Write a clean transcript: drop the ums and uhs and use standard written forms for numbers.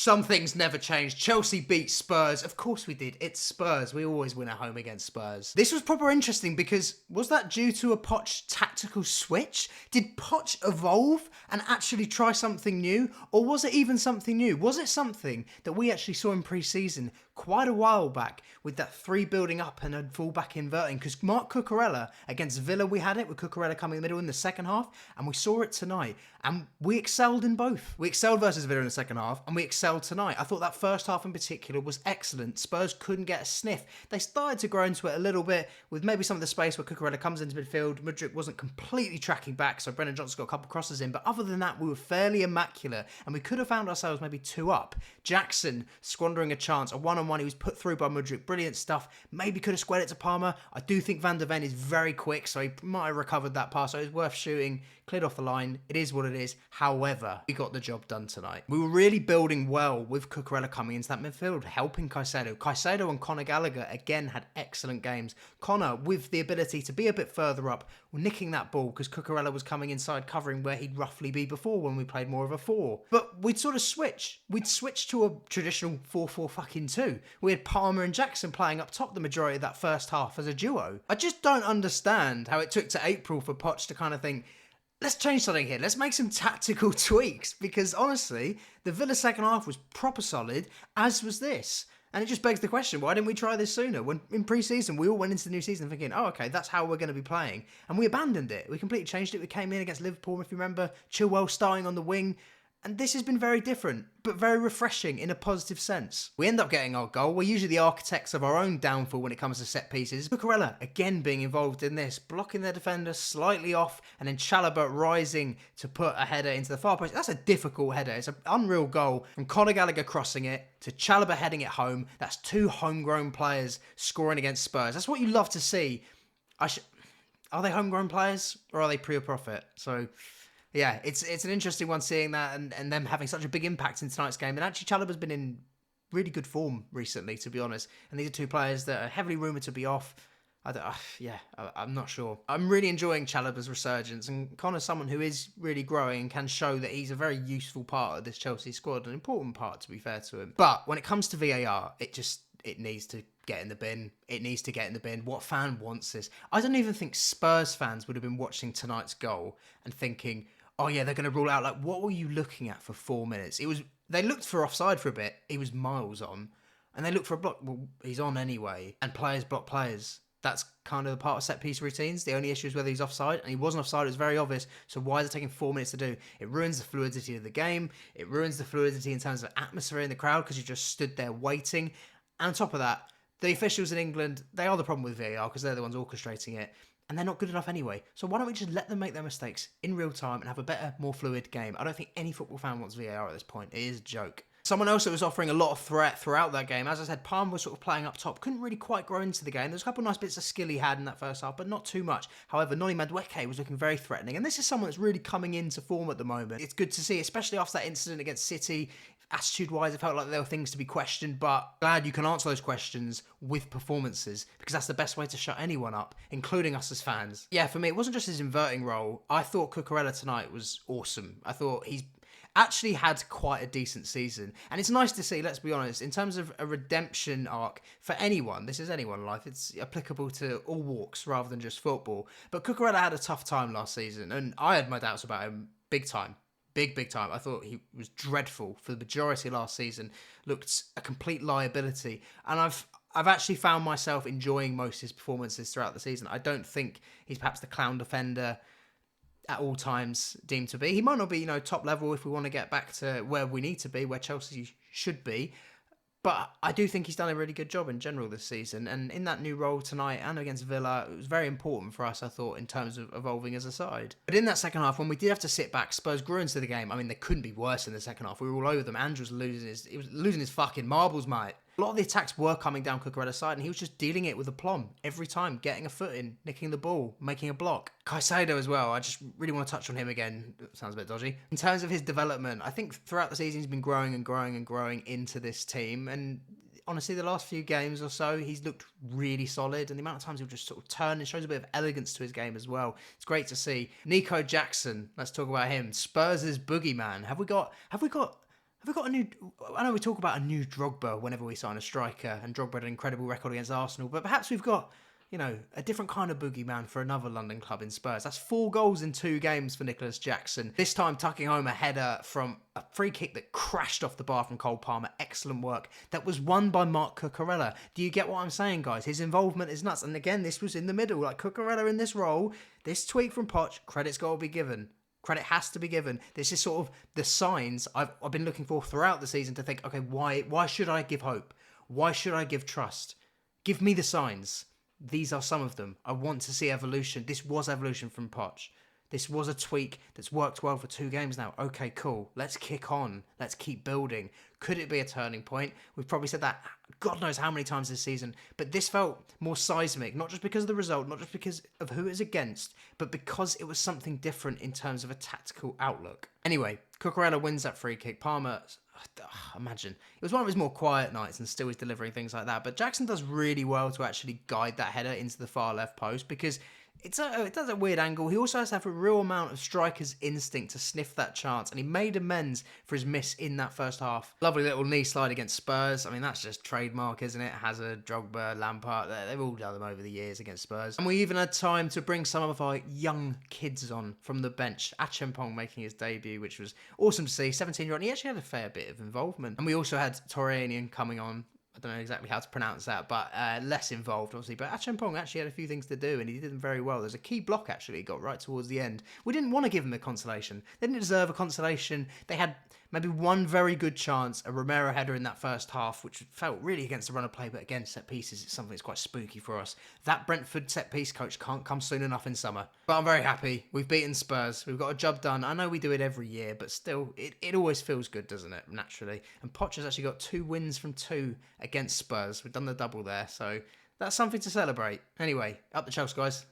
Some things never change. Chelsea beat Spurs. Of course we did. It's Spurs. We always win at home against Spurs. This was proper interesting because was that due to a Poch tactical switch? Did Poch evolve and actually try something new? Or was it even something new? Was it something that we actually saw in pre-season quite a while back with that 3 building up and a full-back inverting? Because Mark Cucurella against Villa, we had it with Cucurella coming in the middle in the second half, and we saw it tonight. And we excelled in both. We excelled versus Villa in the second half, and we excelled tonight. I thought that first half in particular was excellent. Spurs couldn't get a sniff. They started to grow into it a little bit with maybe some of the space where Cucurella comes into midfield. Mudryk wasn't completely tracking back, so Brennan Johnson got a couple crosses in. But other than that, we were fairly immaculate, and we could have found ourselves maybe 2 up. Jackson squandering a chance, a one-on-one. He was put through by Mudryk. Brilliant stuff. Maybe could have squared it to Palmer. I do think Van der Ven is very quick, so he might have recovered that pass. So it was worth shooting. Cleared off the line. It is what it is. However, we got the job done tonight. We were really building well with Cucurella coming into that midfield, helping Caicedo. Caicedo and Conor Gallagher, again, had excellent games. Conor, with the ability to be a bit further up, nicking that ball because Cucurella was coming inside covering where he'd roughly be before when we played more of a 4. But we'd sort of switch. We'd switch to a traditional 4-4-2. We had Palmer and Jackson playing up top the majority of that first half as a duo. I just don't understand how it took to April for Poch to kind of think, let's change something here. Let's make some tactical tweaks, because honestly, the Villa second half was proper solid, as was this. And it just begs the question, why didn't we try this sooner? When in pre-season, we all went into the new season thinking, oh, okay, that's how we're going to be playing. And we abandoned it. We completely changed it. We came in against Liverpool, if you remember, Chilwell starting on the wing. And this has been very different, but very refreshing in a positive sense. We end up getting our goal. We're usually the architects of our own downfall when it comes to set pieces. Cucurella, again, being involved in this, blocking their defender slightly off, and then Chalobah rising to put a header into the far post. That's a difficult header. It's an unreal goal. From Conor Gallagher crossing it to Chalobah heading it home. That's 2 homegrown players scoring against Spurs. That's what you love to see. Are they homegrown players or are they pure profit? So yeah, it's an interesting one seeing that and them having such a big impact in tonight's game. And actually, Chalobah's been in really good form recently, to be honest. And these are 2 players that are heavily rumoured to be off. I'm not sure. I'm really enjoying Chalobah's resurgence, and Connor's someone who is really growing and can show that he's a very useful part of this Chelsea squad, an important part, to be fair to him. But when it comes to VAR, it needs to get in the bin. It needs to get in the bin. What fan wants this? I don't even think Spurs fans would have been watching tonight's goal and thinking, oh yeah, they're going to rule out. Like, what were you looking at for 4 minutes? They looked for offside for a bit. He was miles on. And they looked for a block. Well, he's on anyway. And players block players. That's kind of the part of set-piece routines. The only issue is whether he's offside. And he wasn't offside. It was very obvious. So why is it taking 4 minutes to do? It ruins the fluidity of the game. It ruins the fluidity in terms of atmosphere in the crowd because you just stood there waiting. And on top of that, the officials in England, they are the problem with VAR because they're the ones orchestrating it. And they're not good enough anyway. So why don't we just let them make their mistakes in real time and have a better, more fluid game? I don't think any football fan wants VAR at this point. It is a joke. Someone else that was offering a lot of threat throughout that game, as I said, Palmer was sort of playing up top, couldn't really quite grow into the game. There was a couple of nice bits of skill he had in that first half, but not too much. However, Noni Madueke was looking very threatening, and this is someone that's really coming into form at the moment. It's good to see, especially after that incident against City. Attitude-wise, it felt like there were things to be questioned, but glad you can answer those questions with performances, because that's the best way to shut anyone up, including us as fans. Yeah, for me, it wasn't just his inverting role. I thought Cucurella tonight was awesome. I thought he's actually had quite a decent season. And it's nice to see, let's be honest, in terms of a redemption arc for anyone, this is anyone life, it's applicable to all walks rather than just football. But Cucurella had a tough time last season, and I had my doubts about him big time. Big time. I thought he was dreadful for the majority of last season. Looked a complete liability. And I've actually found myself enjoying most of his performances throughout the season. I don't think he's perhaps the clown defender at all times deemed to be. He might not be, top level if we want to get back to where we need to be, where Chelsea should be. But I do think he's done a really good job in general this season. And in that new role tonight and against Villa, it was very important for us, I thought, in terms of evolving as a side. But in that second half, when we did have to sit back, Spurs grew into the game. I mean, they couldn't be worse in the second half. We were all over them. Andrew was losing his fucking marbles, mate. A lot of the attacks were coming down Cucurella's side, and he was just dealing it with aplomb every time, getting a foot in, nicking the ball, making a block. Caicedo as well, I just really want to touch on him again. Sounds a bit dodgy. In terms of his development, I think throughout the season he's been growing and growing and growing into this team, and honestly, the last few games or so, he's looked really solid, and the amount of times he'll just sort of turn, it shows a bit of elegance to his game as well. It's great to see. Nico Jackson, let's talk about him. Spurs' boogeyman. Have we got Have we got a new... I know we talk about a new Drogba whenever we sign a striker, and Drogba had an incredible record against Arsenal, but perhaps we've got, you know, a different kind of boogeyman for another London club in Spurs. That's 4 goals in 2 games for Nicholas Jackson. This time tucking home a header from a free kick that crashed off the bar from Cole Palmer. Excellent work. That was won by Mark Cucurella. Do you get what I'm saying, guys? His involvement is nuts. And again, this was in the middle. Like Cucurella in this role, this tweak from Poch, credit's got to be given. Credit has to be given. This is sort of the signs I've been looking for throughout the season to think, okay, why should I give hope? Why should I give trust? Give me the signs. These are some of them. I want to see evolution. This was evolution from Poch. This was a tweak that's worked well for 2 games now. Okay, cool. Let's kick on. Let's keep building. Could it be a turning point? We've probably said that God knows how many times this season, but this felt more seismic, not just because of the result, not just because of who it was against, but because it was something different in terms of a tactical outlook. Anyway, Cucurella wins that free kick. Palmer, imagine, it was one of his more quiet nights and still he's delivering things like that, but Jackson does really well to actually guide that header into the far left post because it does a weird angle. He also has to have a real amount of striker's instinct to sniff that chance, and he made amends for his miss in that first half. Lovely little knee slide against Spurs. I mean, that's just trademark, isn't it? Hazard, Drogba, Lampard, they've all done them over the years against Spurs. And we even had time to bring some of our young kids on from the bench. Acheampong making his debut, which was awesome to see. 17-year-old, he actually had a fair bit of involvement. And we also had Torreanian coming on. I don't know exactly how to pronounce that, but less involved, obviously. But Acheampong actually had a few things to do, and he did them very well. There's a key block, actually, he got right towards the end. We didn't want to give him a consolation. They didn't deserve a consolation. They had maybe one very good chance, a Romero header in that first half, which felt really against the run of play, but again, set pieces, it's something that's quite spooky for us. That Brentford set piece coach can't come soon enough in summer. But I'm very happy. We've beaten Spurs. We've got a job done. I know we do it every year, but still, it always feels good, doesn't it, naturally? And Poch has actually got 2 wins from 2 against Spurs. We've done the double there, so that's something to celebrate. Anyway, up the Chelsea, guys.